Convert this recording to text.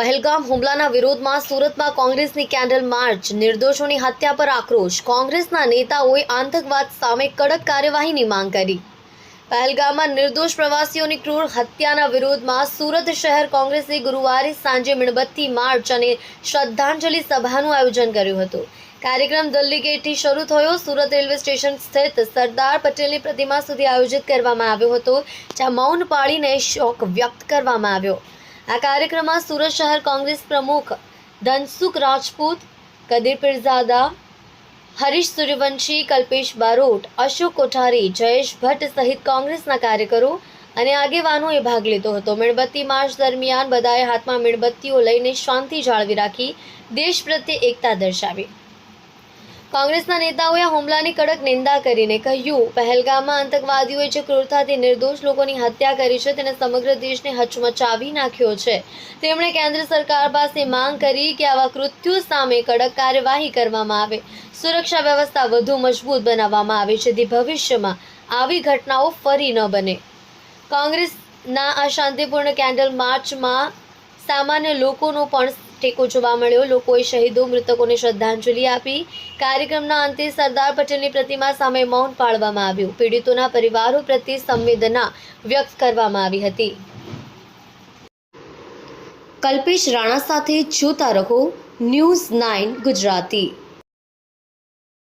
પહેલગામ હુમલાના વિરોધમાં સુરતમાં કોંગ્રેસની કેન્ડલ માર્ચ, નિર્દોષોની હત્યા પર આક્રોશ. કોંગ્રેસના નેતાઓએ આતંકવાદ સામે કડક કાર્યવાહીની માંગ કરી. પહેલગામમાં નિર્દોષ પ્રવાસીઓની ક્રૂર હત્યાના વિરોધમાં સુરત શહેર કોંગ્રેસે ગુરુવારે સાંજે મીણબત્તી માર્ચ અને શ્રદ્ધાંજલિ સભાનું આયોજન કર્યું હતું. કાર્યક્રમ દિલ્હી ગેટથી શરૂ થયો. સુરત રેલવે સ્ટેશન સ્થિત સરદાર પટેલની પ્રતિમા સુધી આયોજિત કરવામાં આવ્યો હતો, જ્યાં મૌન પાળીને શોક વ્યક્ત કરવામાં આવ્યો. આ કાર્યક્રમમાં સુરત શહેર કોંગ્રેસ પ્રમુખ ધનસુખ રાજપૂત, કદીર પીરઝાદા, હરીશ સૂર્યવંશી, કલ્પેશ બારોટ, અશોક કોઠારી, જયેશ ભટ્ટ સહિત કોંગ્રેસના કાર્યકરો અને આગેવાનોએ ભાગ લીધો હતો. મીણબત્તી માર્ચ દરમિયાન બધાએ હાથમાં મીણબત્તીઓ લઈને શાંતિ જાળવી રાખી દેશ પ્રત્યે એકતા દર્શાવી. કોંગ્રેસના નેતાઓએ આ હુમલાની કડક નિંદા કરીને કહ્યું, પહેલગામમાં આતંકવાદીઓએ જે ક્રૂરતાથી નિર્દોષ લોકોની હત્યા કરી છે તેને સમગ્ર દેશને હચમચાવી નાખ્યો છે. તેમણે કેન્દ્ર સરકાર પાસે માંગ કરી કે આવા કૃત્યો સામે કડક કાર્યવાહી કરવામાં આવે, સુરક્ષા વ્યવસ્થા વધુ મજબૂત બનાવવામાં આવે, જેથી ભવિષ્યમાં આવી ઘટનાઓ ફરી ન બને. કોંગ્રેસના આ શાંતિપૂર્ણ કેન્ડલ માર્ચમાં સામાન્ય લોકોનો પણ ટેકો જોવા મળ્યો. લોકોએ શહીદો, મૃતકોને શ્રદ્ધાંજલિ આપી. કાર્યક્રમના અંતે સરદાર પટેલની પ્રતિમા સામે મૌન પાળવામાં આવ્યું. પીડિતોના પરિવારો પ્રત્યે સંવેદના વ્યક્ત કરવામાં આવી હતી. કલ્પેશ રાણા સાથે જોતા રહો ન્યૂઝ 9 ગુજરાતી.